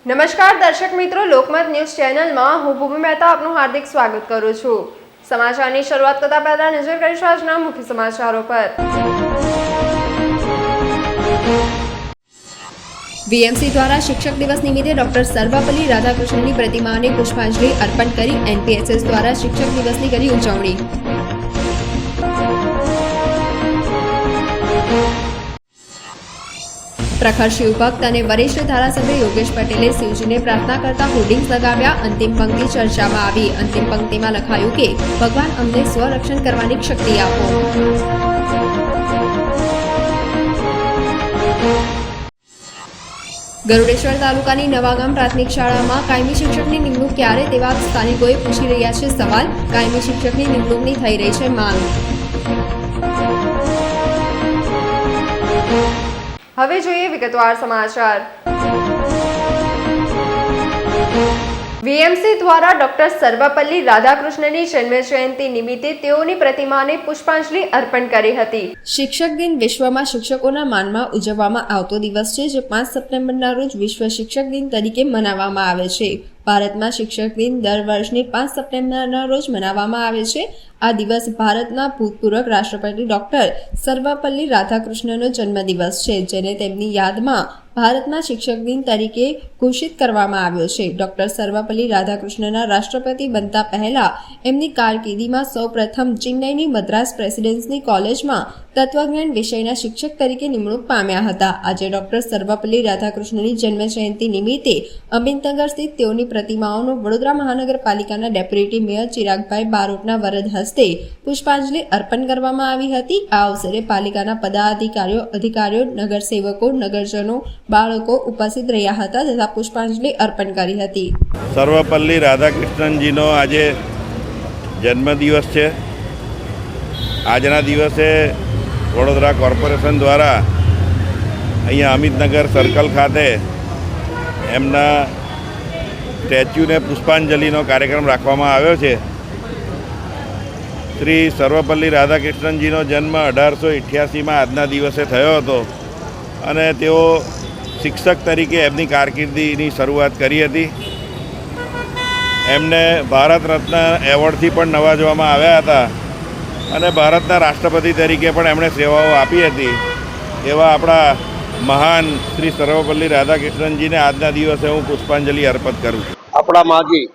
નમસ્કાર દર્શક મિત્રો, લોકમત ન્યૂઝ ચેનલમાં હું ભૂમિ મહેતા આપનું હાર્દિક સ્વાગત કરું છું। સમાચારની શરૂઆત કરતા પહેલા નજર કરીશું આજના મુખ્ય સમાચારો પર। વીએમસી દ્વારા શિક્ષક દિવસ નિમિત્તે ડોક્ટર સર્વપલ્લી રાધાકૃષ્ણનની પ્રતિમાને પુષ્પાંજલિ અર્પણ કરી એનપીએસએસ દ્વારા શિક્ષક દિવસની કરી ઉજવણી। પ્રખર શિવભક્ત અને વરિષ્ઠ ધારાસભ્ય યોગેશ પટેલે શિવજીને પ્રાર્થના કરતા હોર્ડિંગ્સ લગાવ્યા। અંતિમ પંક્તિ ચર્ચામાં આવી। અંતિમ પંક્તિમાં લખાયું કે ભગવાન અમને સ્વરક્ષણ કરવાની શક્તિ આપો। ગરુડેશ્વર તાલુકાની નવાગામ પ્રાથમિક શાળામાં કાયમી શિક્ષકની નિમણૂક ક્યારે તેવા સ્થાનિકોએ પૂછી રહ્યા છે સવાલ। કાયમી શિક્ષકની નિમણૂકની થઈ રહી છે માંગ। હવે જોઈએ વિગતવાર સમાચાર। વીએમસી દ્વારા ડોક્ટર સર્વપલ્લી રાધાકૃષ્ણની જન્મ જયંતિ નિમિત્તે તેઓની પ્રતિમાને પુષ્પાંજલિ અર્પણ કરી હતી। શિક્ષક દિન વિશ્વમાં શિક્ષકોના માનમાં ઉજવવામાં આવતો દિવસ છે, જે 5 સપ્ટેમ્બરના રોજ વિશ્વ શિક્ષક દિન તરીકે મનાવવામાં આવે છે। ભારતમાં શિક્ષક દિન દર વર્ષની 5 સપ્ટેમ્બરના રોજ મનાવવામાં આવે છે। આ દિવસ ભારતના ભૂતપૂર્વ રાષ્ટ્રપતિ ડોક્ટર સર્વપલ્લી રાધાકૃષ્ણનો જન્મદિવસ છે, જેને તેમની યાદમાં ભારતના શિક્ષક દિન તરીકે ઘોષિત કરવામાં આવ્યો છે। ડોક્ટર સર્વપલ્લી રાધાકૃષ્ણના રાષ્ટ્રપતિ બનતા પહેલા એમની કારકિર્દીમાં સૌપ્રથમ ચેન્નઈની મદ્રાસ પ્રેસિડેન્સી કોલેજમાં તત્વજ્ઞાન વિષયના શિક્ષક તરીકે નિમણૂક પામ્યા હતા। આજે ડોક્ટર સર્વપલ્લી રાધાકૃષ્ણની જન્મ જયંતિ નિમિત્તે અમિતનગર સ્થિત તેઓની પ્રતિમાઓનું વડોદરા મહાનગરપાલિકાના ડેપ્યુટી મેયર ચિરાગભાઈ બારોટના વરદ હસ્તે પુષ્પાંજલિ અર્પણ કરવામાં આવી હતી। આ અવસરે પાલિકાના પદાધિકારીઓ, અધિકારીઓ, નગરસેવકો, નગરજનો, બાળકો ઉપસ્થિત રહ્યા હતા તથા પુષ્પાંજલિ અર્પણ કરી હતી। સર્વપલ્લી રાધાકૃષ્ણનજીનો આજે જન્મદિવસ છે। આજના દિવસે વડોદરા કોર્પોરેશન દ્વારા અહીંયા અમિતનગર સર્કલ ખાતે એમના સ્ટેચ્યુને પુષ્પાંજલિનો કાર્યક્રમ રાખવામાં આવ્યો છે। શ્રી સર્વપલ્લી રાધાકૃષ્ણનજીનો જન્મ 1888માં આજના દિવસે થયો હતો અને તેઓ શિક્ષક તરીકે એમની કારકિર્દીની શરૂઆત કરી હતી। એમને ભારત રત્ન એવોર્ડથી પણ નવાજવામાં આવ્યા હતા અને ભારતના રાષ્ટ્રપતિ તરીકે પણ એમણે સેવાઓ આપી હતી। એવા આપણા મહાન શ્રી સર્વપલ્લી રાધાકૃષ્ણનજીને આજના દિવસે હું પુષ્પાંજલિ અર્પિત કરું છું। આપણા માજી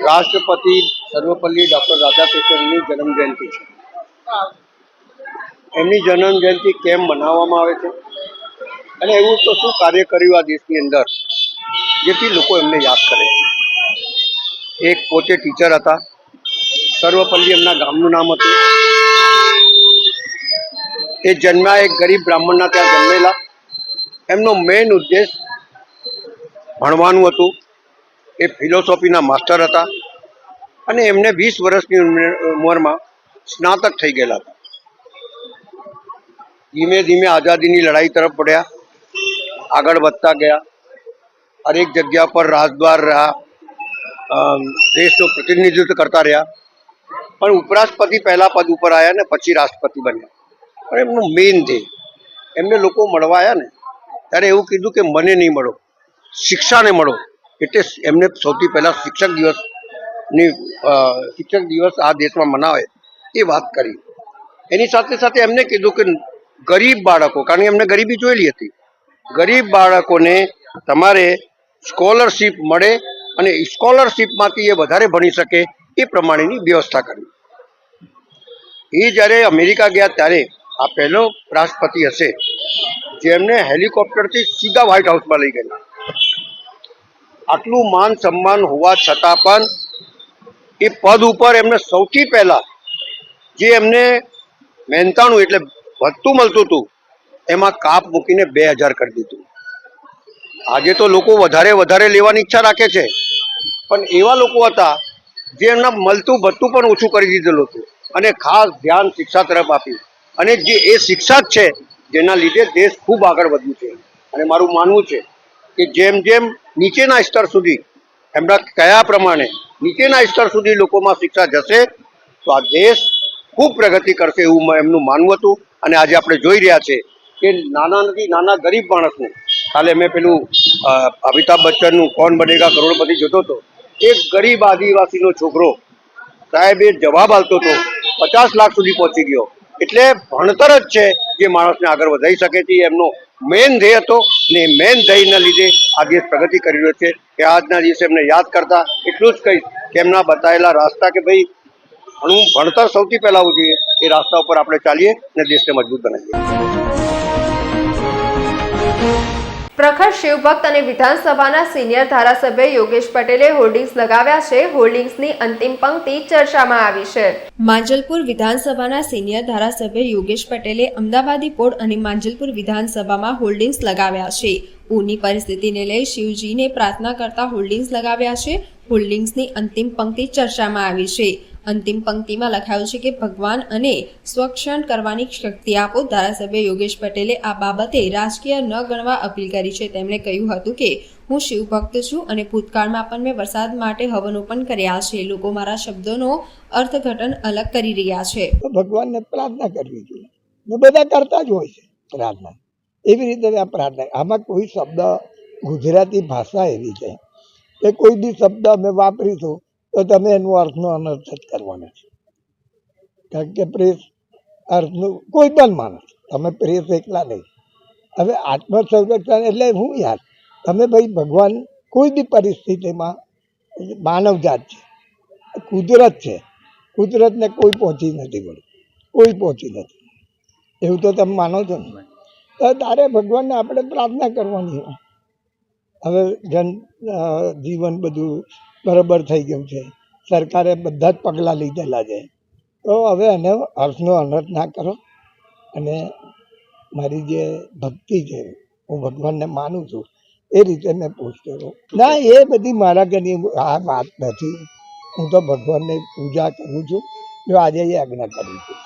રાષ્ટ્રપતિ સર્વપલ્લી ડૉક્ટર રાધાકૃષ્ણનની જન્મજયંતિ છે। એમની જન્મજયંતિ કેમ મનાવવામાં આવે છે અને એવું તો શું કાર્ય કર્યું આ દેશની અંદર જેથી લોકો એમને યાદ કરે છે। એક પોતે ટીચર હતા, સર્વપલ્લી એમના ગામનું નામ હતું। એ જન્મ્યા એક ગરીબ બ્રાહ્મણના ત્યાં જન્મેલા। એમનો મેઇન ઉદ્દેશ ભણવાનું હતું। એ ફિલોસોફીના માસ્ટર હતા અને એમને 20 વર્ષની ઉંમરમાં સ્નાતક થઈ ગયેલા હતા। ધીમે ધીમે આઝાદીની લડાઈ તરફ પડ્યા, આગળ વધતા ગયા, હરેક જગ્યા પર રાજદ્વાર રહ્યા, દેશનું પ્રતિનિધિત્વ કરતા રહ્યા, પણ ઉપરાષ્ટ્રપતિ પહેલા પદ ઉપર આવ્યા ને પછી રાષ્ટ્રપતિ બન્યા। પણ એમનું મેઇન ધ્યેય, એમને લોકો મળવા આવ્યા ને ત્યારે એવું કીધું કે મને નહીં મળો, શિક્ષાને મળો। એટલે એમને સૌથી પહેલાં શિક્ષક દિવસ આ દેશમાં મનાવે એ વાત કરી। એની સાથે સાથે એમને કીધું કે ગરીબ બાળકો, કારણ કે એમને ગરીબી જોયેલી હતી, ગરીબ બાળકોને તમારે સ્કોલરશીપ મળે અને સ્કોલરશીપમાંથી એ વધારે ભણી શકે એ પ્રમાણેની વ્યવસ્થા કરી। એ જ્યારે અમેરિકા ગયા ત્યારે આ પહેલો રાષ્ટ્રપતિ હશે જેમને હેલિકોપ્ટરથી સીધા વ્હાઇટ હાઉસમાં લઈ ગયેલા। આટલું માન સન્માન હોવા છતાં પણ એ પદ ઉપર એમને સૌથી પહેલાં જે એમને મહેનતાણું એટલે વધતું મળતું હતું એમાં કાપ મૂકીને 2000 કરી દીધું। આજે તો લોકો વધારે લેવાની ઈચ્છા રાખે છે, પણ એવા લોકો હતા જે એમના મળતું ભથ્થું પણ ઓછું કરી દીધેલું હતું અને ખાસ ધ્યાન શિક્ષા તરફ આપ્યું। અને જે એ શિક્ષા જ છે જેના લીધે દેશ ખૂબ આગળ વધ્યું છે। અને મારું માનવું છે કે જેમ જેમ નીચેના સ્તર સુધી એમના કયા પ્રમાણે નીચેના સ્તર સુધી લોકોમાં શિક્ષા જશે તો આ દેશ ખૂબ પ્રગતિ કરશે એવું એમનું માનવું હતું। અને આજે આપણે જોઈ રહ્યા છે કે નાનાથી નાના ગરીબ માણસને, કાલે મેં પેલું અમિતાભ બચ્ચનનું કૌન બનેગા કરોડપતિ જોતો હતો, એક ગરીબ આદિવાસીનો છોકરો સાહેબ એ જવાબ આપતો હતો 50 લાખ સુધી પહોંચી ગયો. એટલે ભણતર જ છે જે માણસને આગળ વધારી શકે છે, એમનો મેન ધ્યેય હતો અને એ મેન ધ્યેયના લીધે આ દેશ પ્રગતિ કરી રહ્યો છે. કે આજના દિવસે એમને યાદ કરતા એટલું જ કહીશ કે એમના બતાવેલા રાસ્તા કે ભાઈ ભણતર સૌથી પહેલા આવવું જોઈએ, એ રાસ્તા ઉપર આપણે ચાલીએ અને દેશને મજબૂત બનાવીએ. પ્રખર શિવભક્ત અને વિધાનસભાના સિનિયર ધારાસભ્ય યોગેશ પટેલે હોર્ડિંગ્સ લગાવ્યા છે. હોર્ડિંગ્સની અંતિમ પંક્તિ ચર્ચામાં આવી છે. માંજલપુર વિધાનસભાના સિનિયર ધારાસભ્ય યોગેશ પટેલે અમદાવાદી પોળ અને માંજલપુર વિધાનસભામાં હોર્ડિંગ્સ લગાવ્યા છે. પૂરની પરિસ્થિતિને લઈ શિવજીને પ્રાર્થના કરતા હોર્ડિંગ્સ લગાવ્યા છે. હોર્ડિંગ્સની અંતિમ પંક્તિ ચર્ચામાં આવી છે. અંતિમ પંક્તિમાં લખાયું છે કે ભગવાન અને સ્વક્ષણ કરવાની શક્તિ આપો. ધારાસભ્ય યોગેશ પટેલે આ બાબતે રાજકીય ન ગણવા અપીલ કરી છે. તેમણે કહ્યું હતું કે હું શિવભક્ત છું અને ભૂતકાળમાં પણ મેં વરસાદ માટે હવનો પણ કર્યા છે. લોકો મારા શબ્દોનો અર્થઘટન અલગ કરી રહ્યા છે. ભગવાનને પ્રાર્થના કરવી જોઈએ ને બધા કરતા જ હોય છે પ્રાર્થના. એવી રીતે આ પ્રાર્થના, આમાં કોઈ શબ્દ, ગુજરાતી ભાષા એવી છે કે કોઈ બી શબ્દ અમે વાપરીશું તો તમે એનો અર્થનો અનર્થ જ કરવાનો છે. કારણ કે પ્રેસ અર્થનું કોઈ પણ માણસ, તમે પ્રેસ એકલા નહીં. હવે આત્મસંરક્ષણ એટલે હું યાર, તમે ભાઈ ભગવાન કોઈ બી પરિસ્થિતિમાં, માનવજાત છે, કુદરત છે, કુદરતને કોઈ પહોંચી નથી વળી, કોઈ પહોંચી નથી, એવું તો તમે માનો છો ને? તો તારે ભગવાનને આપણે પ્રાર્થના કરવાની હોય. હવે જીવન બધું બરાબર થઈ ગયું છે, સરકારે બધા જ પગલાં લીધેલા છે, તો હવે એને અર્થનો અનર્થ ના કરો. અને મારી જે ભક્તિ છે, હું ભગવાનને માનું છું એ રીતે મેં પૂછતો રહું. ના, એ બધી મારા ઘરની આ વાત નથી. હું તો ભગવાનની પૂજા કરું છું, જો આજે એ આજ્ઞા કરું છું.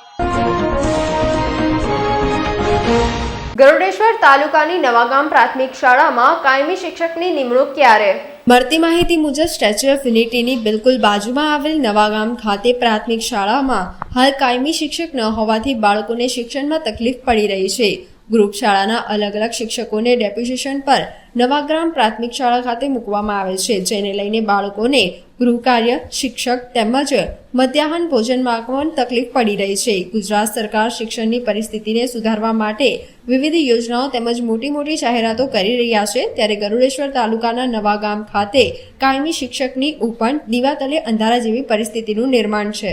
ગરુડેશ્વર તાલુકાની નવાગામ પ્રાથમિક શાળામાં કાયમી શિક્ષકની નિમણૂક ક્યારે? મળતી માહિતી મુજબ સ્ટેચ્યુ ઓફ યુનિટીની બિલકુલ બાજુમાં આવેલ નવાગામ ખાતે પ્રાથમિક શાળામાં હાલ કાયમી શિક્ષક ન હોવાથી બાળકોને શિક્ષણમાં તકલીફ પડી રહી છે. ગ્રુપ શાળાના અલગ અલગ શિક્ષકોને ડેપ્યુટેશન પર નવાગ્રામ પ્રાથમિક શાળા ખાતે મૂકવામાં આવે છે, જેને લઈને બાળકોને ગૃહકાર્ય, શિક્ષક તેમજ મધ્યાહન ભોજનમાં પણ તકલીફ પડી રહી છે. ગુજરાત સરકાર શિક્ષણની પરિસ્થિતિને સુધારવા માટે વિવિધ યોજનાઓ તેમજ મોટી મોટી જાહેરાતો કરી રહ્યા છે. ત્યારે ગરુડેશ્વર તાલુકાના નવાગામ ખાતે કાયમી શિક્ષકની ઉપન દીવાતલે અંધારા જેવી પરિસ્થિતિનું નિર્માણ છે.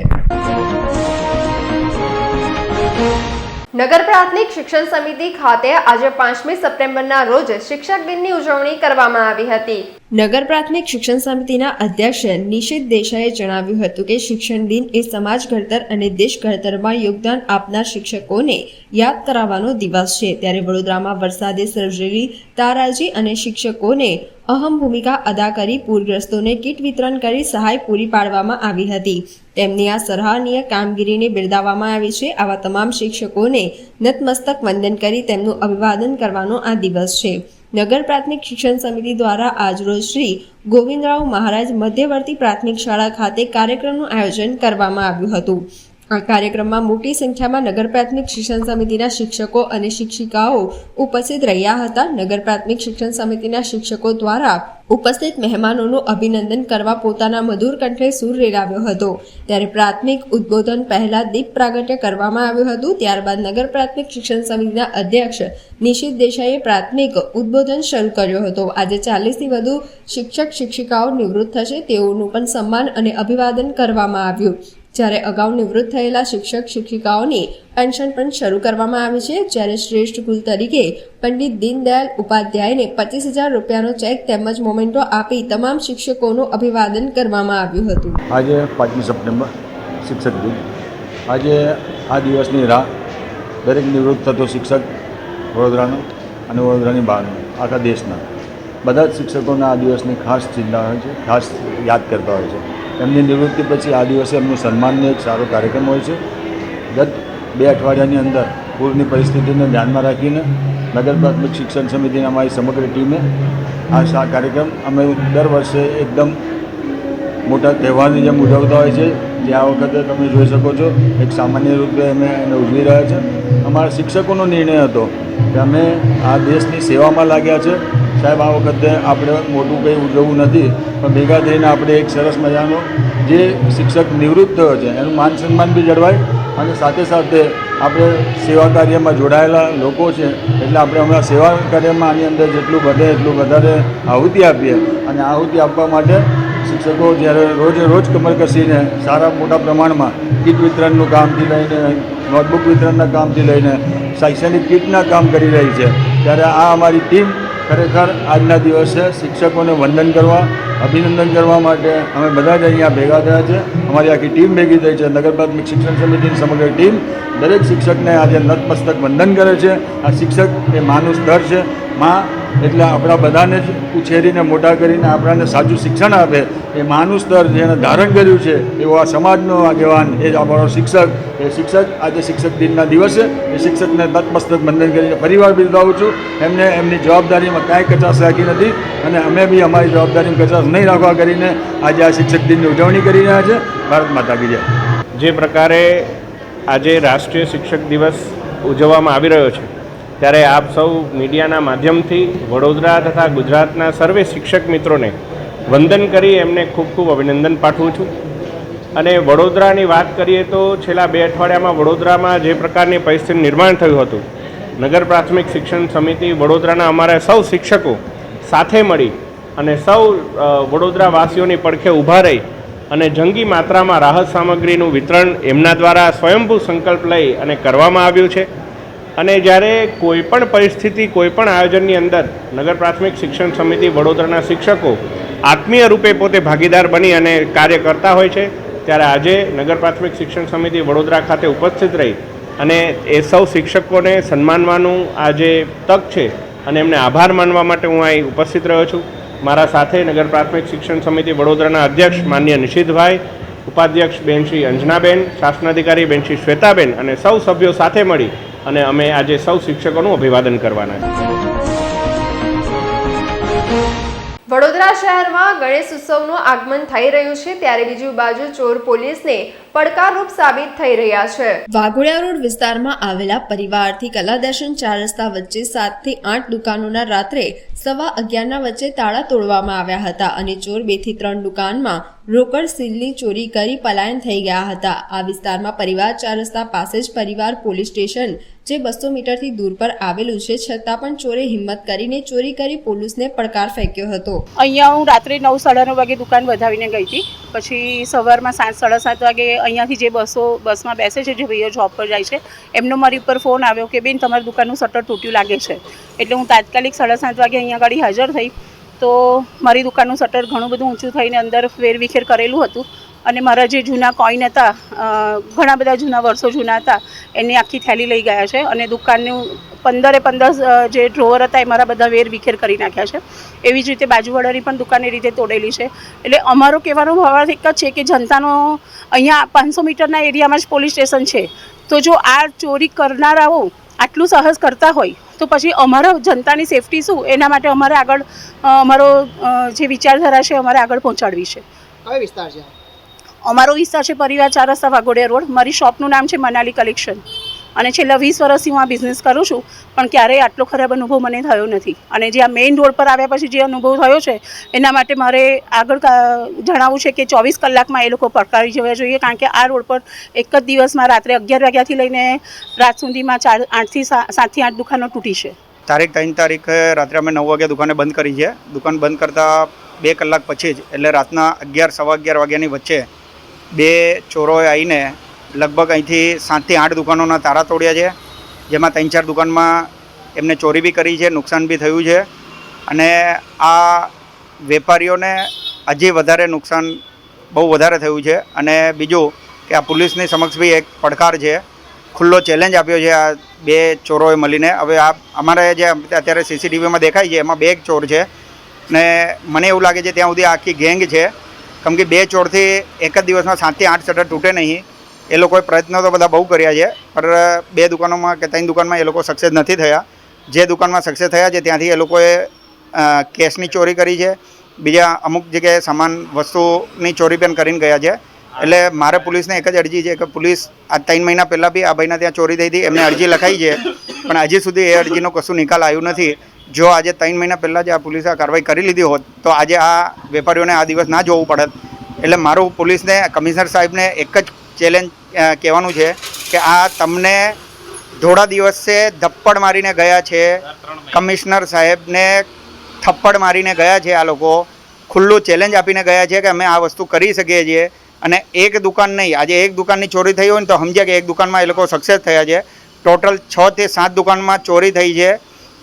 નગર પ્રાથમિક શિક્ષણ સમિતિ ખાતે આજે 5મી સપ્ટેમ્બરના રોજ શિક્ષક દિનની ઉજવણી કરવામાં આવી હતી. નગર પ્રાથમિક શિક્ષણ સમિતિના અધ્યક્ષ નિશિત દેસાઈએ જણાવ્યું હતું કે શિક્ષણ દિન એ સમાજ ઘડતર અને દેશ ઘડતરમાં યોગદાન આપનાર શિક્ષકોને યાદ કરાવવાનો દિવસ છે. ત્યારે વડોદરામાં વરસાદે સર્જેલી તારાજી અને શિક્ષકોને અહમ ભૂમિકા અદા કરી પૂરગ્રસ્તોને કીટ વિતરણ કરી સહાય પૂરી પાડવામાં આવી હતી. તેમની આ સરાહનીય કામગીરીને બિરદાવવામાં આવી છે. આવા તમામ શિક્ષકોને નતમસ્તક વંદન કરી તેમનું અભિવાદન કરવાનો આ દિવસ છે. નગર પ્રાથમિક શિક્ષણ સમિતિ દ્વારા આજરોજ શ્રી ગોવિંદરાવ મહારાજ મધ્યવર્તી પ્રાથમિક શાળા ખાતે કાર્યક્રમનું આયોજન કરવામાં આવ્યું હતું. આ કાર્યક્રમમાં મોટી સંખ્યામાં નગર પ્રાથમિક શિક્ષણ સમિતિના શિક્ષકો અને શિક્ષિકાઓ ઉપસ્થિત રહ્યા હતા. નગર પ્રાથમિક શિક્ષણ સમિતિના શિક્ષકો દ્વારા ઉપસ્થિત મહેમાનોનું અભિનંદન કરવા પોતાના મધુર કંઠે સૂર રેલાવ્યો હતો. ત્યારે પ્રાથમિક ઉદ્બોધન પહેલા દીપ પ્રાગટ્ય કરવામાં આવ્યું હતું. ત્યારબાદ નગર પ્રાથમિક શિક્ષણ સમિતિના અધ્યક્ષ નિશિત દેસાઈએ પ્રાથમિક ઉદ્બોધન શરૂ કર્યો હતો. આજે 40થી વધુ શિક્ષક શિક્ષિકાઓ નિવૃત્ત થશે, તેઓનું પણ સન્માન અને અભિવાદન કરવામાં આવ્યું. જ્યારે અગાઉ નિવૃત્ત થયેલા શિક્ષક શિક્ષિકાઓની પેન્શન પણ શરૂ કરવામાં આવી છે. જ્યારે શ્રેષ્ઠ કુલ તરીકે પંડિત દીનદયાળ ઉપાધ્યાયને 25,000 રૂપિયાનો ચેક તેમજ મોમેન્ટો આપી તમામ શિક્ષકોનું અભિવાદન કરવામાં આવ્યું હતું. આજે 5મી સપ્ટેમ્બર શિક્ષક દિન. આજે આ દિવસની રાહ દરેક નિવૃત્ત થતો શિક્ષક વડોદરાનો અને વડોદરાની બહારનો, આખા દેશના બધા જ શિક્ષકોના આ દિવસની ખાસ ચિંતા હોય છે, ખાસ યાદ કરતા હોય છે. એમની નિવૃત્તિ પછી આ દિવસે એમનું સન્માનનો એક સારો કાર્યક્રમ હોય છે. ગત 2 અઠવાડિયાની અંદર પૂરની પરિસ્થિતિને ધ્યાનમાં રાખીને નગર પ્રાથમિક શિક્ષણ સમિતિની અમારી સમગ્ર ટીમે આ કાર્યક્રમ અમે દર વર્ષે એકદમ મોટા તહેવારની જેમ ઉજવતા હોય છે. તે આ વખતે તમે જોઈ શકો છો એક સામાન્ય રૂપે અમે એને ઉજવી રહ્યા છે. અમારા શિક્ષકોનો નિર્ણય હતો કે અમે આ દેશની સેવામાં લાગ્યા છે. સાહેબ, આ વખતે આપણે મોટું કંઈ ઉજવવું નથી, પણ ભેગા થઈને આપણે એક સરસ મજાનો જે શિક્ષક નિવૃત્ત થયો છે એનું માન સન્માન બી જળવાય અને સાથે સાથે આપણે સેવા કાર્યમાં જોડાયેલા લોકો છે એટલે આપણે હમણાં સેવા કાર્યમાં આની અંદર જેટલું વધે એટલું વધારે આહુતિ આપીએ. અને આહુતિ આપવા માટે શિક્ષકો જ્યારે રોજ કમર કસીને સારા મોટા પ્રમાણમાં કીટ વિતરણનું કામથી લઈને નોટબુક વિતરણના કામથી લઈને શૈક્ષણિક કીટના કામ કરી રહી છે, ત્યારે આ અમારી ટીમ ખરેખર આજના દિવસે શિક્ષકોને વંદન કરવા, અભિનંદન કરવા માટે અમે બધા જ અહીંયા ભેગા થયા છે. અમારી આખી ટીમ ભેગી થઈ છે. નગર પ્રાથમિક શિક્ષણ સમિતિની સમગ્ર ટીમ દરેક શિક્ષકને આજે નતમસ્તક વંદન કરે છે. આ શિક્ષક એ માનું સ્તર છે. માં એટલે આપણા બધાને જ ઉછેરીને મોટા કરીને આપણાને સાચું શિક્ષણ આપે એ માનું સ્તર જેને ધારણ કર્યું છે એવો આ સમાજનો આગેવાન એ જ આપણો શિક્ષક. એ શિક્ષક આજે શિક્ષક દિનના દિવસે એ શિક્ષકને નતમસ્તક વંદન કરીને ફરીવાર બિરદાવું છું. એમને એમની જવાબદારીમાં કાંઈ કચાશ રાખી નથી અને અમે બી અમારી જવાબદારીમાં કચાશ નહીં રાખવા કરીને આજે આ શિક્ષક દિનની ઉજવણી કરી રહ્યા છે. ભારત માતા કી જય. જે પ્રકારે આજે રાષ્ટ્રીય શિક્ષક દિવસ ઉજવવામાં આવી રહ્યો છે ત્યારે આપ સૌ મીડિયાના માધ્યમથી વડોદરા તથા ગુજરાતના સર્વે શિક્ષક મિત્રોને વંદન કરી એમને ખૂબ ખૂબ અભિનંદન પાઠવું છું. અને વડોદરાની વાત કરીએ તો છેલ્લા 2 અઠવાડિયામાં વડોદરામાં જે પ્રકારની પરિસ્થિતિનું નિર્માણ થયું હતું, નગર પ્રાથમિક શિક્ષણ સમિતિ વડોદરાના અમારા સૌ શિક્ષકો સાથે મળી અને સૌ વડોદરાવાસીઓની પડખે ઊભા રહી અને જંગી માત્રામાં રાહત સામગ્રીનું વિતરણ એમના દ્વારા સ્વયંભૂ સંકલ્પ લઈ અને કરવામાં આવ્યું છે. અને જ્યારે કોઈપણ પરિસ્થિતિ, કોઈપણ આયોજનની અંદર નગર પ્રાથમિક શિક્ષણ સમિતિ વડોદરાના શિક્ષકો આત્મીય રૂપે પોતે ભાગીદાર બની અને કાર્ય કરતા હોય છે, ત્યારે આજે નગર પ્રાથમિક શિક્ષણ સમિતિ વડોદરા ખાતે ઉપસ્થિત રહી અને એ સૌ શિક્ષકોને સન્માનવાનું આ જે તક છે અને એમને આભાર માનવા માટે હું અહીં ઉપસ્થિત રહ્યો છું. મારા સાથે નગર પ્રાથમિક શિક્ષણ સમિતિ વડોદરાના અધ્યક્ષ માનનીય નિશિતભાઈ, ઉપાધ્યક્ષ બેન શ્રી અંજનાબેન, શાસનાધિકારી બેન શ્રી શ્વેતાબેન અને સૌ સભ્યો સાથે મળી અને અમે આજે સૌ શિક્ષકોનું અભિવાદન કરવાના છે. વડોદરા શહેરમાં ગણેશ ઉત્સવનું આગમન થઈ રહ્યું છે ત્યારે બીજી બાજુ ચોર પોલીસને પડકારરૂપ સાબિત થઈ રહ્યા છે. વાઘોડિયા રોડ વિસ્તારમાં આવેલા પરિવારથી કલાદર્શન 4 રસ્તા વચ્ચે 7 થી 8 દુકાનોના રાત્રે 11:15 વચ્ચે તાળા તોડવામાં આવ્યા હતા અને ચોર 2 થી 3 દુકાનમાં રોકડ સીલની ચોરી કરી પલાયન થઈ ગયા હતા. આ વિસ્તારમાં પરિવાર 4 રસ્તા પાસે જ પરિવાર પોલીસ સ્ટેશન જે 200 મીટરથી દૂર પર આવેલું છે, છતાં પણ ચોરે હિંમત કરીને ચોરી કરી પોલીસને પડકાર ફેંક્યો હતો. અહીંયા હું રાત્રે 9-9:30 વાગે દુકાન વધાવીને ગઈ હતી. પછી સવારમાં 7-7:30 વાગે અહીંયાથી જે બસમાં બેસે છે, જે ભાઈઓ જોબ પર જાય છે, એમનો મારી ઉપર ફોન આવ્યો કે બેન તમારી દુકાનનું શટર તૂટ્યું લાગે છે. એટલે હું તાત્કાલિક 7:30 વાગે અહીંયા આગળ હાજર થઈ તો મારી દુકાનનું શટર ઘણું બધું ઊંચું થઈને અંદર વેરવિખેર કરેલું હતું અને મારા જે જૂના કોઈન હતા, ઘણા બધા જૂના વર્ષો જૂના હતા, એની આખી થેલી લઈ ગયા છે અને દુકાનનું 15 જે ડ્રોવર હતા એ મારા બધા વેરવિખેર કરી નાખ્યા છે. એવી જ રીતે બાજુવાળાની પણ દુકાન એ રીતે તોડેલી છે. એટલે અમારો કહેવાનો ભાવ એક જ છે કે જનતાનો અહીંયા 500 મીટરના એરિયામાં જ પોલીસ સ્ટેશન છે, તો જો આ ચોરી કરનારાઓ આટલું સાહસ કરતા હોય તો પછી અમારા જનતાની સેફટી શું, એના માટે અમારે આગળ અમારો જે વિચારધારા છે અમારે આગળ પહોંચાડવી છે. કયો વિસ્તાર છે? અમારો વિસ્તાર છે પરિવાર 4 રસ્તા વાઘોડિયા રોડ. મારી શોપનું નામ છે મનાલી કલેક્શન અને છેલ્લા 20 વર્ષથી હું આ બિઝનેસ કરું છું, પણ ક્યારેય આટલો ખરાબ અનુભવ મને થયો નથી. અને જે આ મેઇન રોડ પર આવ્યા પછી જે અનુભવ થયો છે એના માટે મારે આગળ જણાવવું છે કે 24 કલાકમાં એ લોકો પડકારી જવા જોઈએ, કારણ કે આ રોડ પર એક જ દિવસમાં રાત્રે 11 વાગ્યાથી લઈને રાત સુધીમાં 7 થી 8 દુકાનો તૂટી છે. તારીખ 3 તારીખે રાત્રે અમે 9 વાગે દુકાને બંધ કરી છે. દુકાન બંધ કરતાં 2 કલાક પછી જ એટલે રાતના 11-11:15 વાગ્યાની વચ્ચે 2 ચોરોએ આવીને લગભગ અહીંથી 7 થી 8 દુકાનોના તાળા તોડ્યા છે, જેમાં 3-4 દુકાનમાં એમને ચોરી બી કરી છે, નુકસાન બી થયું છે. અને આ વેપારીઓને હજી વધારે નુકસાન બહુ વધારે થયું છે. અને બીજું કે આ પોલીસની સમક્ષ બી એક પડકાર છે, ખુલ્લો ચેલેન્જ આપ્યો છે આ 2 ચોરોએ મળીને. હવે આ અમારે જે અત્યારે CCTVમાં દેખાય છે એમાં 2 ચોર છે ને મને એવું લાગે છે ત્યાં સુધી આખી ગેંગ છે, કેમ કે 2 ચોરથી એક જ દિવસમાં 7 થી 8 શટર તૂટે નહીં. એ લોકોએ પ્રયત્નો તો બધા બહુ કર્યા છે, પણ 2 દુકાનોમાં કે 3 દુકાનમાં એ લોકો સક્સેસ નથી થયા. જે દુકાનમાં સક્સેસ થયા છે ત્યાંથી એ લોકોએ કેશની ચોરી કરી છે, બીજા અમુક જગ્યાએ સામાન વસ્તુની ચોરી પણ કરીને ગયા છે. એટલે મારે પોલીસને એક જ અરજી છે કે પોલીસ આ 3 મહિના પહેલાં બી આ ભાઈના ત્યાં ચોરી થઈ હતી, એમને અરજી લખાઈ છે, પણ હજી સુધી એ અરજીનો કશું નિકાલ આવ્યું નથી. જો આજે 3 મહિના પહેલાં જ આ પોલીસે આ કાર્યવાહી કરી લીધી હોત તો આજે આ વેપારીઓને આ દિવસ ના જોવું પડત. એટલે મારું પોલીસને, કમિશનર સાહેબને એક જ ચેલેન્જ કહેવાનું છે કે આ તમને ધોળા દિવસે ધપ્પડ મારીને ગયા છે, કમિશનર સાહેબને થપ્પડ મારીને ગયા છે. આ લોકો ખુલ્લું ચેલેન્જ આપીને ગયા છે કે અમે આ વસ્તુ કરી શકીએ છીએ. અને એક દુકાન નહીં, આજે એક દુકાનની ચોરી થઈ હોય ને તો સમજ્યા કે એક દુકાનમાં એ લોકો સક્સેસ થયા છે. ટોટલ 6 થી 7 દુકાનમાં ચોરી થઈ છે.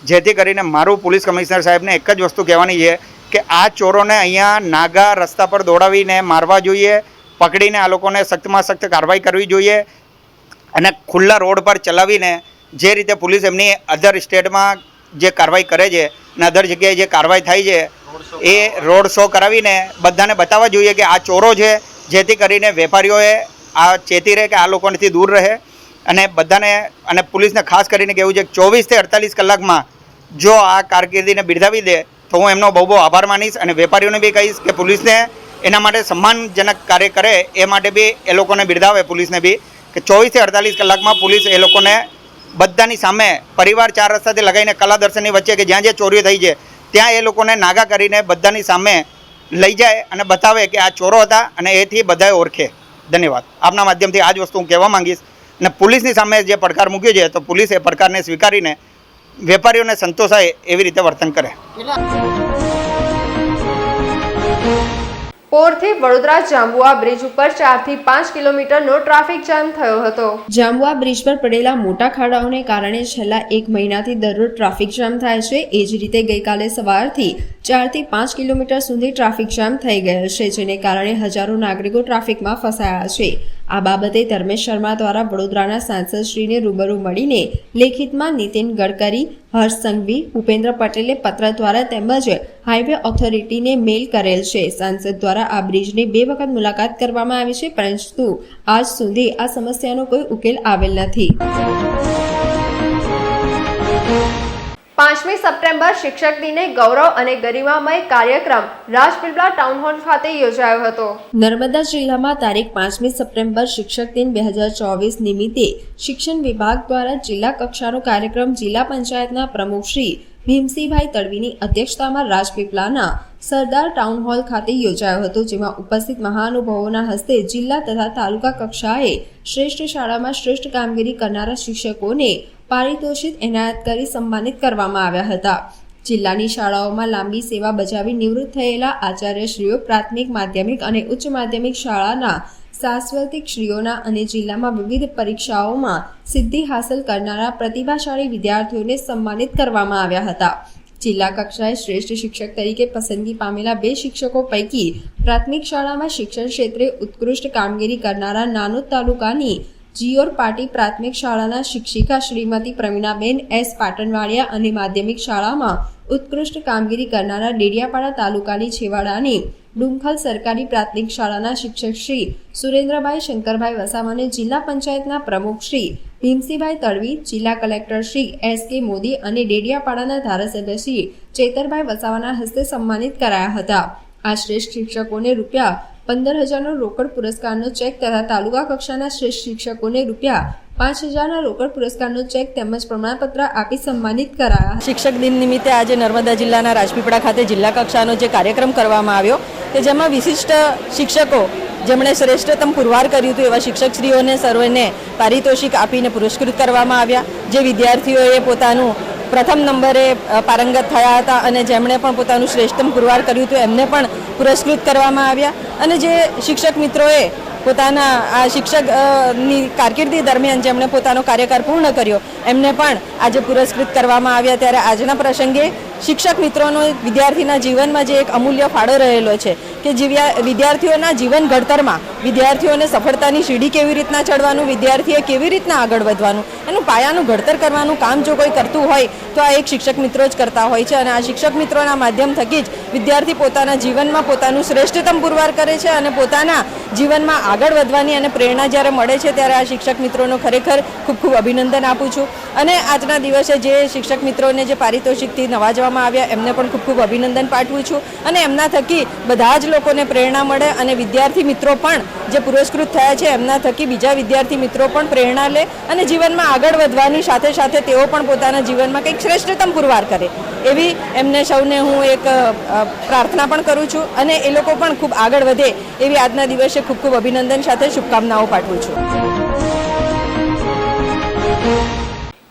જેથી કરીને મારું પોલીસ કમિશનર સાહેબને એક જ વસ્તુ કહેવાની છે કે આ ચોરોને અહીંયા નાગા રસ્તા પર દોડાવીને મારવા જોઈએ, પકડીને આ લોકોને સખ્તમાં સખ્ત કાર્યવાહી કરવી જોઈએ. અને ખુલ્લા રોડ પર ચલાવીને જે રીતે પોલીસ એમની અધર સ્ટેટમાં જે કાર્યવાહી કરે છે અને અધર જગ્યાએ જે કાર્યવાહી થાય છે એ રોડ શો કરાવીને બધાને બતાવવા જોઈએ કે આ ચોરો છે, જેથી કરીને વેપારીઓએ આ ચેતી રહે કે આ લોકોથી દૂર રહે. અને બધાને અને પોલીસને ખાસ કરીને કહેવું છે કે 24 થી 48 કલાકમાં જો આ કારકિર્દીને બિરદાવી દે તો હું એમનો બહુ આભાર માનીશ. અને વેપારીઓને બી કહીશ કે પોલીસને એના માટે સન્માનજનક કાર્ય કરે એ માટે બી એ લોકોને બિરદાવે, પોલીસને બી કે 24 થી 48 કલાકમાં પોલીસ એ લોકોને બધાની સામે પરિવાર 4 રસ્તાથી લગાવીને કલા દર્શનની વચ્ચે કે જ્યાં જે ચોરીઓ થઈ છે ત્યાં એ લોકોને નાગા કરીને બધાની સામે લઈ જાય અને બતાવે કે આ ચોરો હતા અને એથી બધાએ ઓળખે. ધન્યવાદ. આપના માધ્યમથી આ જ વસ્તુ હું કહેવા માંગીશ. અને પોલીસની સામે જે પડકાર મૂક્યો છે તો પોલીસ એ પડકારને સ્વીકારીને વેપારીઓને સંતોષાય એવી રીતે વર્તન કરે. પોરથી વડોદરા જાંબુઆ બ્રિજ ઉપર 4 થી 5 કિલોમીટરનો ટ્રાફિક જામ થયો હતો. જાંબુઆ બ્રિજ પર પડેલા મોટા ખાડાઓને કારણે છેલ્લા 1 મહિનાથી દરરોજ ટ્રાફિક જામ થાય છે. એ જ રીતે ગઈકાલે સવારથી 4 થી 5 કિલોમીટર સુધી ટ્રાફિક જામ થઈ ગયો છે, જેને કારણે હજારો નાગરિકો ટ્રાફિકમાં ફસાયા છે. આ બાબતે ધર્મેશ શર્મા દ્વારા વડોદરાના સાંસદશ્રીને રૂબરૂ મળીને લેખિતમાં નીતિન ગડકરી, હર્ષ સંઘવી, ભૂપેન્દ્ર પટેલે પત્ર દ્વારા તેમજ હાઈવે ઓથોરિટીને મેલ કરેલ છે. સાંસદ દ્વારા આ બ્રિજની 2 વખત મુલાકાત કરવામાં આવી છે, પરંતુ આજ સુધી આ સમસ્યાનો કોઈ ઉકેલ આવેલ નથી. 5મી સપ્ટેમ્બર શિક્ષક દિને ગૌરવ અને ગરિમામય કાર્યક્રમ રાજપીપળા ટાઉન હોલ ખાતે યોજાયો હતો. નર્મદા જિલ્લામાં તારીખ 5મી સપ્ટેમ્બર શિક્ષક દિન 2024 નિમિત્તે શિક્ષણ વિભાગ દ્વારા જિલ્લા કક્ષાનો કાર્યક્રમ જિલ્લા પંચાયતના પ્રમુખ શ્રી ભીમસિંહભાઈ તડવીની અધ્યક્ષતામાં રાજપીપળાના સરદાર ટાઉન હોલ ખાતે યોજાયો હતો, જેમાં ઉપસ્થિત મહાનુભાવોના હસ્તે જિલ્લા તથા તાલુકા કક્ષાએ શ્રેષ્ઠ શાળામાં શ્રેષ્ઠ કામગીરી કરનારા શિક્ષકોને પારિતોષિક એનાયત કરી સન્માનિત કરવામાં આવ્યા હતા. જિલ્લાની શાળાઓમાં લાંબી સેવા બજાવી નિવૃત્ત થયેલા આચાર્યશ્રીઓ, પ્રાથમિક, માધ્યમિક અને ઉચ્ચ માધ્યમિક શાળાના શાશ્વતિકશ્રીઓના અને જિલ્લામાં વિવિધ પરીક્ષાઓમાં સિદ્ધિ હાંસલ કરનારા પ્રતિભાશાળી વિદ્યાર્થીઓને સન્માનિત કરવામાં આવ્યા હતા. જિલ્લા કક્ષાએ શ્રેષ્ઠ શિક્ષક તરીકે પસંદગી પામેલા 2 શિક્ષકો પૈકી પ્રાથમિક શાળામાં શિક્ષણ ક્ષેત્રે ઉત્કૃષ્ટ કામગીરી કરનારા નાનોદ તાલુકાની જીઓર પાટી પ્રાથમિક શાળાના શિક્ષિકા શ્રીમતી પ્રવીણાબેન એસ પાટણવાડિયા અને માધ્યમિક શાળામાં ઉત્કૃષ્ટ કામગીરી કરનારા ડેડિયાપાડા તાલુકાની છેવાડાની ડુમખલ સરકારી પ્રાથમિક શાળાના શિક્ષક શ્રી સુરેન્દ્રભાઈ શંકરભાઈ વસાવાને જિલ્લા પંચાયતના પ્રમુખ શ્રી ભીમસિંહભાઈ તડવી, જિલ્લા કલેક્ટર શ્રી SK મોદી અને ડેડિયાપાડાના ધારાસભ્ય શ્રી ચેતરભાઈ વસાવાના હસ્તે સન્માનિત કરાયા હતા. આ શ્રેષ્ઠ શિક્ષકોને ₹15,000નો રોકડ પુરસ્કારનો ચેક તથા તાલુકા કક્ષાના શ્રેષ્ઠ શિક્ષકોને ₹5,000ના રોકડ પુરસ્કારનો ચેક તેમજ પ્રમાણપત્ર આપી સન્માનિત કરાયા. શિક્ષક દિન નિમિત્તે આજે નર્મદા જિલ્લાના રાજપીપળા ખાતે જિલ્લા કક્ષાનો જે કાર્યક્રમ કરવામાં આવ્યો કે જેમાં વિશિષ્ટ શિક્ષકો જેમણે શ્રેષ્ઠતમ પુરવાર કર્યું હતું એવા શિક્ષકશ્રીઓને સર્વેને પારિતોષિક આપીને પુરસ્કૃત કરવામાં આવ્યા. જે વિદ્યાર્થીઓએ પોતાનું પ્રથમ નંબરે પારંગત થયા હતા અને જેમણે પણ પોતાનું શ્રેષ્ઠતમ પુરવાર કર્યું હતું એમને પણ પુરસ્કૃત કરવામાં આવ્યા. અને જે શિક્ષક મિત્રોએ પોતાના આ શિક્ષકની કારકિર્દી દરમિયાન જેમણે પોતાનો કાર્યકાળ પૂર્ણ કર્યો એમને પણ આજે પુરસ્કૃત કરવામાં આવ્યા. ત્યારે આજના પ્રસંગે શિક્ષક મિત્રોનો વિદ્યાર્થીના જીવનમાં જે એક અમૂલ્ય ફાળો રહેલો છે કે વિદ્યાર્થીઓના જીવન ઘડતરમાં વિદ્યાર્થીઓને સફળતાની સીડી કેવી રીતના ચડવાનું, વિદ્યાર્થીએ કેવી રીતના આગળ વધવાનું, એનું પાયાનું ઘડતર કરવાનું કામ જો કોઈ કરતું હોય તો આ એક શિક્ષક મિત્રો જ કરતા હોય છે. અને આ શિક્ષક મિત્રોના માધ્યમ થકી જ વિદ્યાર્થી પોતાના જીવનમાં પોતાનું શ્રેષ્ઠતમ પુરવાર કરે છે અને પોતાના જીવનમાં આગળ વધવાની અને પ્રેરણા જ્યારે મળે છે ત્યારે આ શિક્ષક મિત્રોનો ખરેખર ખૂબ ખૂબ અભિનંદન આપું છું. અને આજના દિવસે જે શિક્ષક મિત્રોને જે પારિતોષિકથી નવાજવામાં આવ્યા એમને પણ ખૂબ ખૂબ અભિનંદન પાઠવું છું. અને એમના થકી બધા જ લોકોને પ્રેરણા મળે અને વિદ્યાર્થી મિત્રો પણ જે પુરસ્કૃત થયા છે એમના થકી બીજા વિદ્યાર્થી મિત્રો પણ પ્રેરણા લે અને જીવનમાં આગળ વધવાની સાથે સાથે તેઓ પણ પોતાના જીવનમાં કંઈક શ્રેષ્ઠતમ પુરવાર કરે એવી એમને સૌને હું એક પ્રાર્થના પણ કરું છું અને એ લોકો પણ ખૂબ આગળ વધે એવી આજના દિવસે ખૂબ ખૂબ અભિનંદન સાથે શુભકામનાઓ પાઠવું છું.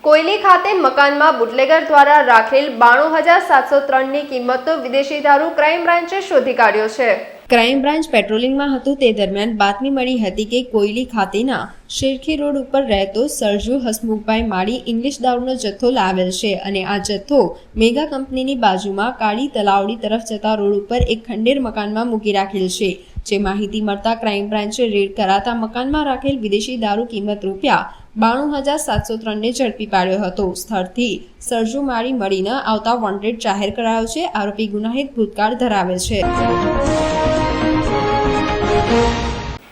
કોયલી ખાતે મકાનમાં બુટલેગર દ્વારા રાખેલ 92,703ની કિંમતનો વિદેશી દારૂ ક્રાઇમ બ્રાન્ચે શોધી કાઢ્યો છે. ક્રાઇમ બ્રાન્ચ પેટ્રોલિંગમાં હતું તે દરમિયાન બાતમી મળી હતી કે કોયલી ખાતેના શેરખી રોડ ઉપર રહેતો સરજુ હસમુખભાઈ માળી ઇંગ્લિશ દારૂનો જથ્થો લાવેલ છે અને આ જથ્થો મેગા કંપનીની બાજુમાં કાળી તલાવડી તરફ જતા રોડ ઉપર એક ખંડેર મકાનમાં મૂકી રાખેલ છે. જે માહિતી મળતા ક્રાઇમ બ્રાન્ચે રેડ કરાતા મકાનમાં રાખેલ વિદેશી દારૂ કિંમત રૂપિયા 92,703ને ઝડપી પાડ્યો હતો. સ્થળથી સરજુ માળી મળી ન આવતા વોન્ટેડ જાહેર કરાયો છે. આરોપી ગુનાહિત ભૂતકાળ ધરાવે છે.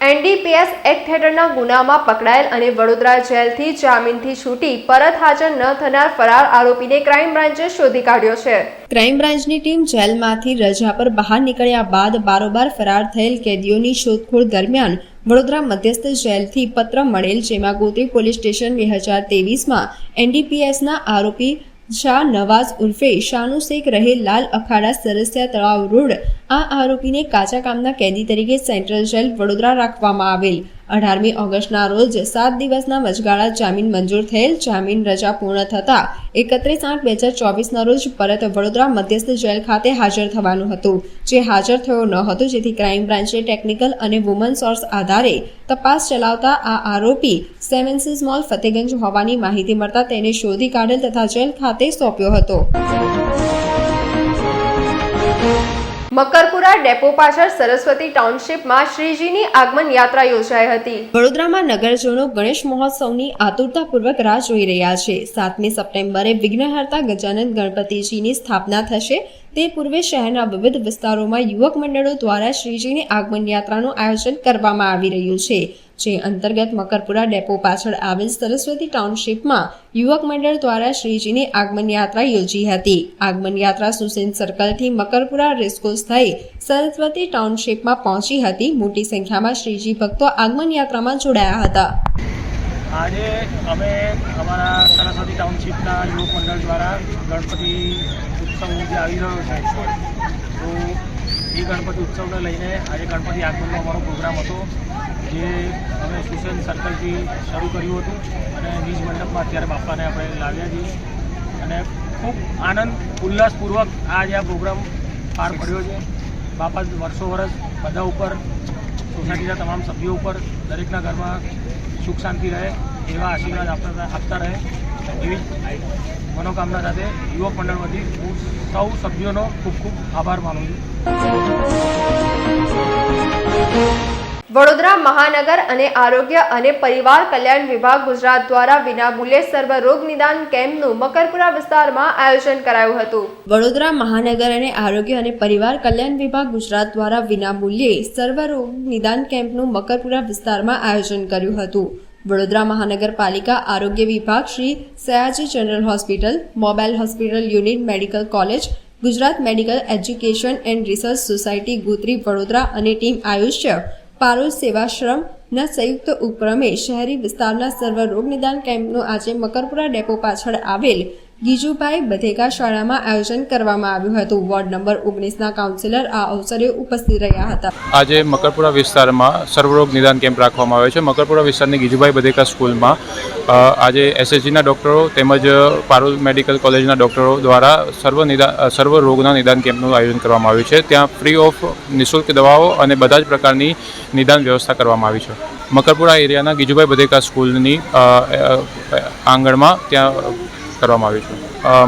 NDPS એક્ટ હેઠળના ગુનામાં પકડાયેલ અને વડોદરા જેલથી જામીનથી છૂટી પરત હાજર ન થનાર ફરાર આરોપીને ક્રાઇમ બ્રાન્ચે શોધી કાઢ્યો છે. ક્રાઇમ બ્રાન્ચની ટીમ જેલમાંથી રજા પર બહાર નીકળ્યા બાદ બારોબાર ફરાર થયેલ કેદીઓની શોધખોળ દરમિયાન વડોદરા મધ્યસ્થ જેલથી પત્ર મળેલ, જેમાં ગોત્રી પોલીસ સ્ટેશન 2023માં NDPSના આરોપી શાહ નવાઝ ઉર્ફે શાનુ શેખ રહે લાલ અખાડા સરસિયા તળાવ રોડ આ આરોપીને કાચા કામના કેદી તરીકે સેન્ટ્રલ જેલ વડોદરા રાખવામાં આવેલ. 18મી ઓગસ્ટના રોજ 7 દિવસના વચગાળા જામીન મંજૂર થયેલ. જામીન રજા પૂર્ણ થતાં 31/8/2024ના રોજ પરત વડોદરા મધ્યસ્થ જેલ ખાતે હાજર થવાનું હતું, જે હાજર થયો ન હતો, જેથી ક્રાઇમ બ્રાન્ચે ટેકનિકલ અને વુમન સોર્સ આધારે તપાસ ચલાવતા આ આરોપી સેવન્સીસ મોલ ફતેગંજ હોવાની માહિતી મળતા તેને શોધી કાઢેલ તથા જેલ ખાતે સોંપ્યો હતો. મકરપુરા ડેપો પાછળ સરસ્વતી ટાઉનશીપમાં શ્રીજીની આગમન યાત્રા યોજાઈ હતી. વડોદરામાં નગરજનો ગણેશ મહોત્સવની આતુરતાપૂર્વક રાહ જોઈ રહ્યા છે. 7મી સપ્ટેમ્બરે વિઘ્નહર્તા ગજાનંદ ગણપતિજીની સ્થાપના થશે. તે પૂર્વે શહેરના વિવિધ વિસ્તારોમાં યુવક મંડળો દ્વારા શ્રીજીની આગમન યાત્રાનું આયોજન કરવામાં આવી રહ્યું છે. જે અંતર્ગત મકરપુરા ડેપો પાછળ આવેલ સરસ્વતી ટાઉનશીપમાં યુવક મંડળ દ્વારા શ્રીજીની આગમન યાત્રા યોજી હતી. આગમન યાત્રા સુસેન સર્કલથી મકરપુરા રેસકોર્સ થઈ સરસ્વતી ટાઉનશીપમાં પહોંચી હતી. મોટી સંખ્યામાં શ્રીજી ભક્તો આગમન યાત્રામાં જોડાયા હતા. આજે અમે અમારા સરસ્વતી ટાઉનશીપના યુવક મંડળ દ્વારા ગણપતિ ઉત્સવ જે આવી રહ્યો છે, તો એ ગણપતિ ઉત્સવને લઈને આજે ગણપતિ આગમનનો અમારો પ્રોગ્રામ હતો, જે અમે સુસેન સર્કલથી શરૂ કર્યું હતું અને નિજ મંડપમાં અત્યારે બાપાને આપણે લાવ્યા છીએ અને ખૂબ આનંદ ઉલ્લાસપૂર્વક આજે આ પ્રોગ્રામ પાર પડ્યો છે. બાપા વર્ષો વર્ષ બધા ઉપર, સોસાયટીના તમામ સભ્યો ઉપર, દરેકના ઘરમાં સુખ શાંતિ રહે એવા આશીર્વાદ આપતા રહે એવી મનોકામના સાથે યુવક મંડળ વતી હું સૌ સભ્યોનો ખૂબ ખૂબ આભાર માનું છું. વડોદરા મહાનગર અને આરોગ્ય અને પરિવાર કલ્યાણ વિભાગ ગુજરાત દ્વારા વિનામૂલ્યે સર્વ રોગ નિદાન કેમ્પનું મકરપુરા વિસ્તારમાં આયોજન કરાયું હતું. વડોદરા મહાનગર અને આરોગ્ય અને પરિવાર કલ્યાણ વિભાગ ગુજરાત દ્વારા વિનામૂલ્યે સર્વ રોગ નિદાન કેમ્પનું મકરપુરા વિસ્તારમાં આયોજન કર્યું હતું. વડોદરા મહાનગરપાલિકા આરોગ્ય વિભાગ Shri Sayaji general hospital, mobile hospital unit, medical college, Gujarat medical education and research society Gotri Vadodara અને ટીમ આયુષ્ય પારોલ સેવાશ્રમના સંયુક્ત ઉપક્રમે શહેરી વિસ્તારના સર્વ રોગ નિદાન કેમ્પનું આજે મકરપુરા ડેપો પાછળ આવેલ ગીજુભાઈ બધેકા શાળામાં આયોજન કરવામાં આવ્યું હતું. વોર્ડ નંબર 19ના કાઉન્સિલર આ અવસરે ઉપસ્થિત રહ્યા હતા. આજે મકરપુરા વિસ્તારમાં સર્વરોગ નિદાન કેમ્પ રાખવામાં આવ્યો છે. મકરપુરા વિસ્તારની ગીજુભાઈ બધેકા સ્કૂલમાં આજે SSGના ડૉક્ટરો તેમજ પારોલ મેડિકલ કોલેજના ડૉક્ટરો દ્વારા સર્વ રોગના નિદાન કેમ્પનું આયોજન કરવામાં આવ્યું છે. ત્યાં ફ્રી ઓફ નિઃશુલ્ક દવાઓ અને બધા જ પ્રકારની નિદાન વ્યવસ્થા કરવામાં આવી છે. મકરપુરા એરિયાના ગીજુભાઈ બધેકા સ્કૂલની આંગણમાં ત્યાં કરવામાં આવ્યું છે.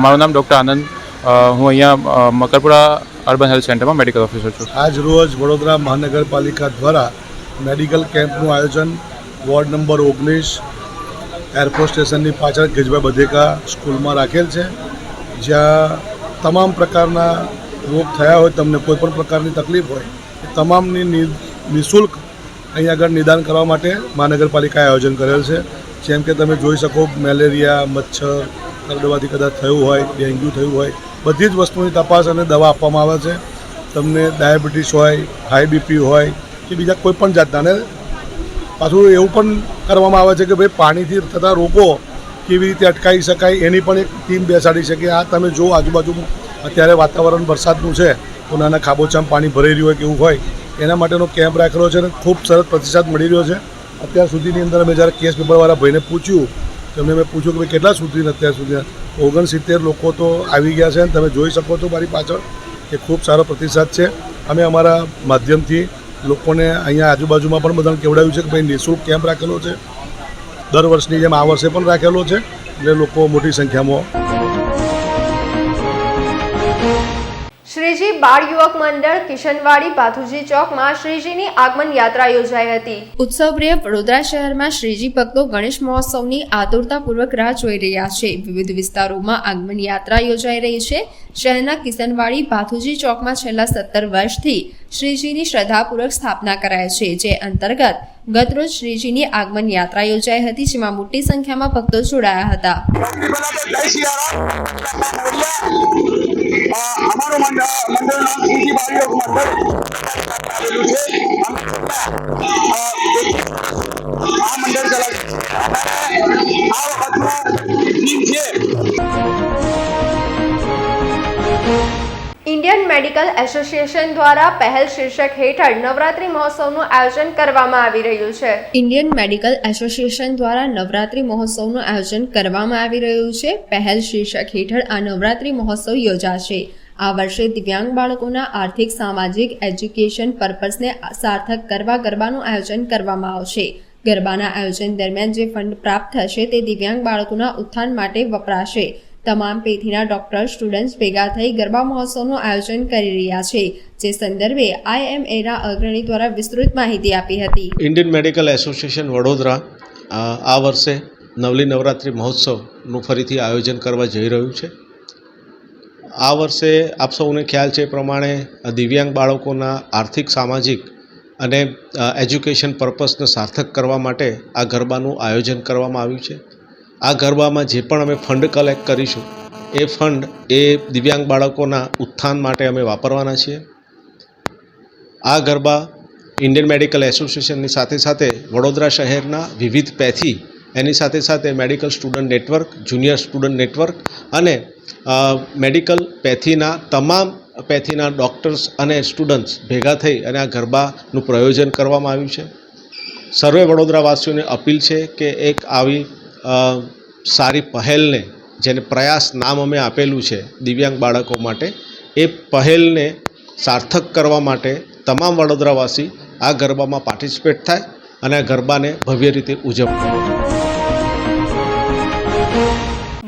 મારું નામ ડૉક્ટર આનંદ, હું અહીંયા મકરપુરા અર્બન હેલ્થ સેન્ટરમાં મેડિકલ ઓફિસર છું. આજ રોજ વડોદરા મહાનગરપાલિકા દ્વારા મેડિકલ કેમ્પનું આયોજન વોર્ડ નંબર 19 એરપોર્ટ સ્ટેશનની પાછળ ગીજુભાઈ બધેકા સ્કૂલમાં રાખેલ છે, જ્યાં તમામ પ્રકારના રોગ થયા હોય, તમને કોઈ પણ પ્રકારની તકલીફ હોય એ તમામની નિઃશુલ્ક અહીં આગળ નિદાન કરવા માટે મહાનગરપાલિકાએ આયોજન કરેલ છે. જેમ કે તમે જોઈ શકો, મેલેરિયા, મચ્છર કરડવાથી કદાચ થયું હોય, ડેન્ગ્યુ થયું હોય, બધી જ વસ્તુની તપાસ અને દવા આપવામાં આવે છે. તમને ડાયાબિટીસ હોય, હાઈ બીપી હોય કે બીજા કોઈ પણ જાતના. અને પાછું એવું પણ કરવામાં આવે છે કે ભાઈ પાણીથી થતા રોગો કેવી રીતે અટકાવી શકાય એની પણ એક ટીમ બેસાડી છે કે આ તમે જો આજુબાજુ અત્યારે વાતાવરણ વરસાદનું છે તો નાના ખાબોચામાં પાણી ભરાઈ રહ્યું હોય કે એવું હોય એના માટેનો કેમ્પ રાખેલો છે અને ખૂબ સરસ પ્રતિસાદ મળી રહ્યો છે. અત્યાર સુધીની અંદર અમે જ્યારે કેસ પેપરવાળા ભાઈને પૂછ્યું તો એમને મેં પૂછ્યું કે ભાઈ કેટલા સુધી અત્યાર સુધી 69 લોકો તો આવી ગયા છે અને તમે જોઈ શકો છો મારી પાછળ કે ખૂબ સારો પ્રતિસાદ છે. અમે અમારા માધ્યમથી લોકોને અહીંયા આજુબાજુમાં પણ બધાને કહેવડાવ્યું છે કે ભાઈ નિઃશુલ્ક કેમ્પ રાખેલો છે. દર વર્ષની જેમ આ વર્ષે પણ રાખેલો છે એટલે લોકો મોટી સંખ્યામાં. શ્રીજી બાળ યુવક મંડળ કિશનવાડી ભાથુજી ચોકમાં શ્રીજીની આગમન યાત્રા યોજાઈ હતી. ઉત્સવપ્રિય વડોદરા શહેરમાં શ્રીજી ભક્તો ગણેશ મહોત્સવની આતુરતાપૂર્વક રાહ જોઈ રહ્યા છે. વિવિધ વિસ્તારોમાં આગમન યાત્રા યોજાઈ રહી છે. શહેરના કિશનવાડી ભાથુજી ચોકમાં છેલ્લા 17 વર્ષથી શ્રીજીની શ્રદ્ધાપૂર્વક સ્થાપના કરાય છે, જે અંતર્ગત ગતરોજ શ્રીજીની આગમન યાત્રા યોજાઈ હતી, જેમાં મોટી સંખ્યામાં ભક્તો જોડાયા હતા. અમારું મંડળનું નામ શ્રીજી બાળ યુવક મંડળ આવેલું છે. આ મંડળ ચલાવે આ વખતનું થીમ છે ઇન્ડિયન મેડિકલ એસોસિએશન દ્વારા પહેલ શીર્ષક હેઠળ નવરાત્રી મહોત્સવનું આયોજન કરવામાં આવી રહ્યું છે. ઇન્ડિયન મેડિકલ એસોસિએશન દ્વારા નવરાત્રી મહોત્સવનું આયોજન કરવામાં આવી રહ્યું છે. પહેલ શીર્ષક હેઠળ આ નવરાત્રી મહોત્સવ યોજાશે. આ વર્ષે દિવ્યાંગ બાળકોના આર્થિક, સામાજિક, એજ્યુકેશન પર્પસને સાર્થક કરવા ગરબાનું આયોજન કરવામાં આવશે. ગરબાના આયોજન દરમિયાન જે ફંડ પ્રાપ્ત થશે તે દિવ્યાંગ બાળકોના ઉત્થાન માટે વપરાશે. તમામ પેથીના ડોક્ટર, સ્ટુડન્ટ્સ ભેગા થઈ ગરબા મહોત્સવનું આયોજન કરી રહ્યા છે, જે સંદર્ભે IMAના અગ્રણી દ્વારા વિસ્તૃત માહિતી આપી હતી. ઇન્ડિયન મેડિકલ એસોસિએશન વડોદરા આ વર્ષે નવલી નવરાત્રિ મહોત્સવનું ફરીથી આયોજન કરવા જઈ રહ્યું છે. આ વર્ષે આપ સૌને ખ્યાલ છે એ પ્રમાણે દિવ્યાંગ બાળકોના આર્થિક, સામાજિક અને એજ્યુકેશન પર્પસને સાર્થક કરવા માટે આ ગરબાનું આયોજન કરવામાં આવ્યું છે. આ ગરબામાં જે પણ અમે ફંડ કલેક્ટ કરીશું એ ફંડ એ દિવ્યાંગ બાળકોના ઉત્થાન માટે અમે વાપરવાના છીએ. આ ગરબા ઇન્ડિયન મેડિકલ એસોસિએશનની સાથે સાથે વડોદરા શહેરના વિવિધ પેથી, એની સાથે સાથે medical student network, junior student network અને મેડિકલ પેથીના તમામ પેથીના ડૉક્ટર્સ અને સ્ટુડન્ટ્સ ભેગા થઈ અને આ ગરબાનું પ્રયોજન કરવામાં આવ્યું છે. સર્વે વડોદરાવાસીઓને અપીલ છે કે એક આવી સારી પહેલને, જેને પ્રયાસ નામ અમે આપેલું છે દિવ્યાંગ બાળકો માટે, એ પહેલને સાર્થક કરવા માટે તમામ વડોદરાવાસી આ ગરબામાં પાર્ટિસિપેટ થાય અને આ ગરબાને ભવ્ય રીતે ઉજવે.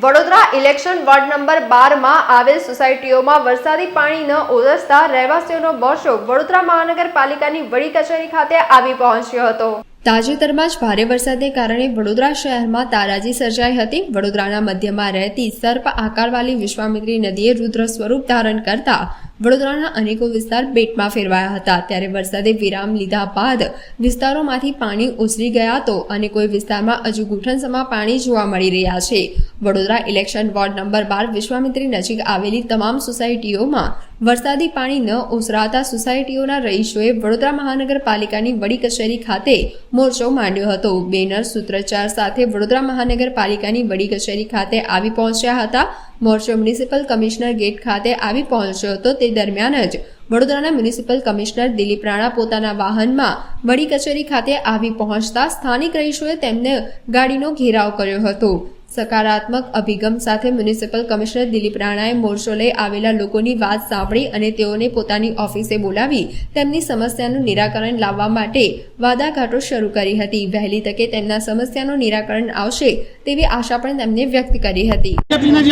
વડોદરા ઇલેક્શન વોર્ડ નંબર 12માં આવેલ સોસાયટીઓમાં વરસાદી પાણી ન ઓસરતા રહેવાસીઓનો મોરચો વડોદરા મહાનગરપાલિકાની વડી કચેરી ખાતે આવી પહોંચ્યો હતો. તાજેતરમાં જ ભારે વરસાદને કારણે વડોદરા શહેરમાં તારાજી સર્જાઈ હતી. વડોદરાના મધ્યમાં રહેતી સર્પ આકારવાળી વિશ્વામિત્રી નદીએ રુદ્ર સ્વરૂપ ધારણ કરતા વડોદરાના અનેકો વિસ્તાર બેટમાં ફેરવાયા હતા. ત્યારે વરસાદે વિરામ લીધા બાદ વિસ્તારોમાંથી પાણી ઓસરી ગયા તો અને કોઈ વિસ્તારમાં હજુ ઘૂંટણસમાં પાણી જોવા મળી રહ્યા છે. Vadodara election ward number 12 Vishwamitri નજીક આવેલી તમામ સોસાયટીઓમાં વરસાદી પાણી ન ઓસરાતા સોસાયટીઓના રહીશોએ વડોદરા મહાનગરપાલિકાની વડી કચેરી ખાતે મોરચો માંડ્યો હતો. બેનર, સૂત્રોચ્ચાર સાથે વડોદરા મહાનગરપાલિકાની વડી કચેરી ખાતે આવી પહોંચ્યા હતા. મોરચો મ્યુનિસિપલ કમિશનર ગેટ ખાતે આવી પહોંચ્યો હતો. તે દરમિયાન જ વડોદરાના મ્યુનિસિપલ કમિશનર દિલીપ રાણા પોતાના વાહનમાં વડી કચેરી ખાતે આવી પહોંચતા સ્થાનિક રહીશોએ તેમને ગાડીનો ઘેરાવ કર્યો હતો. સકારાત્મક અભિગમ સાથે મ્યુનિસિપલ કમિશનર દિલીપ રાણાએ મોરચો લઈ આવેલા લોકોની વાત સાંભળી અને તેઓને પોતાની ઓફિસે બોલાવી તેમની સમસ્યાનું નિરાકરણ લાવવા માટે વાટાઘાટો શરૂ કરી હતી. વહેલી તકે તેમના સમસ્યાનું નિરાકરણ આવશે તેવી આશા પણ તેમને વ્યક્ત કરી હતી.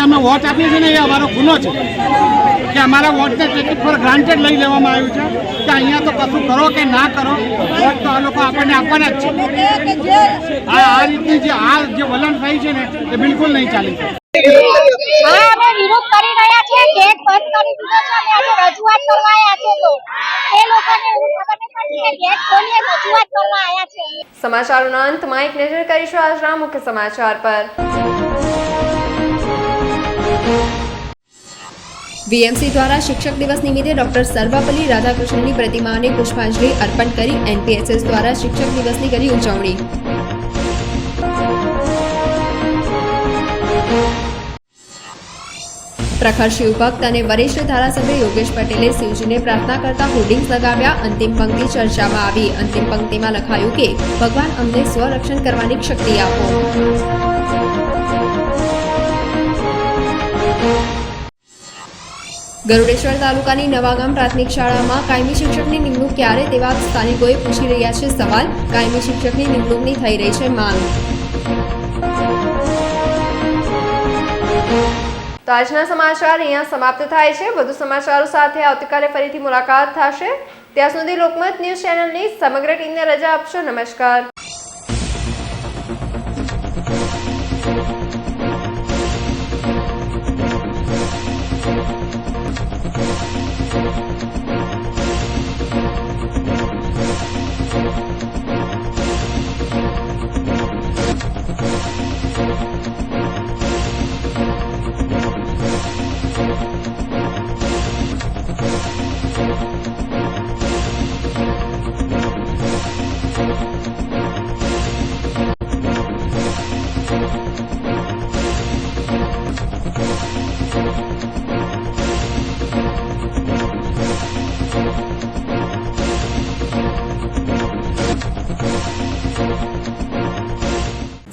અમે વોટ આપીએ છીએ ને એ અમારો ગુનો છે કે અમારા વોટને ટિકિટ પર ગ્રાન્ટેડ લઈ લેવામાં આવ્યું છે કે અહીંયા તો કશું કરો કે ના કરો, વોટ તો આ લોકો આપણને આપવાના જ છે. આ રીતની જે વલણ થઈ છે ને એ બિલકુલ નહીં ચાલી શકે. હા, અમે વિરોધ કરી રહ્યા છે. ગેટ બંધ કરી દીધો છે અને આજે રજૂઆત કરવા આવ્યા છે તો એ લોકોને એવું ખબર નહીં પડતી કે ગેટ ખોલીએ રજૂઆત કરવા આવ્યા છે. સમાચારોના અંતમાં એક નજર કરીશું આજના મુખ્ય સમાચાર પર. વીએમસી દ્વારા શિક્ષક દિવસ નિમિત્તે ડોક્ટર સર્વપલ્લી રાધાકૃષ્ણનની પ્રતિમાને પુષ્પાંજલિ અર્પણ કરી એનપીએસએસ દ્વારા શિક્ષક દિવસની કરી ઉજવણી. પ્રખર શિવભક્ત અને વરિષ્ઠ ધારાસભ્ય યોગેશ પટેલે શિવજીને પ્રાર્થના કરતા હોર્ડિંગ્સ લગાવ્યા. અંતિમ પંક્તિ ચર્ચામાં આવી. અંતિમ પંક્તિમાં લખાયું કે ભગવાન અમને સ્વરક્ષણ કરવાની શક્તિ આપો. ગરુડેશ્વર તાલુકાની નવાગામ પ્રાથમિક શાળામાં કાયમી શિક્ષકની નિમણૂક ક્યારે તેવા સ્થાનિકોએ પૂછી રહ્યા છે સવાલ. કાયમી શિક્ષકની નિમણૂકની થઈ રહી છે માંગ. તો આજના સમાચાર અહીંયા સમાપ્ત થાય છે. વધુ સમાચારો સાથે આવતીકાલે ફરીથી મુલાકાત થશે. ત્યાં સુધી લોકમત ન્યૂઝ ચેનલની સમગ્ર ટીમને રજા આપશો. નમસ્કાર.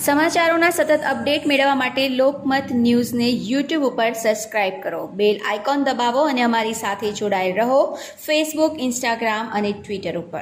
સમાચારોના સતત અપડેટ મેળવવા માટે લોકમત ન્યૂઝને યુટ્યુબ ઉપર સબસ્ક્રાઇબ કરો, બેલ આઇકોન દબાવો અને અમારી સાથે જોડાયેલ રહો ફેસબુક, ઇન્સ્ટાગ્રામ અને ટ્વિટર ઉપર.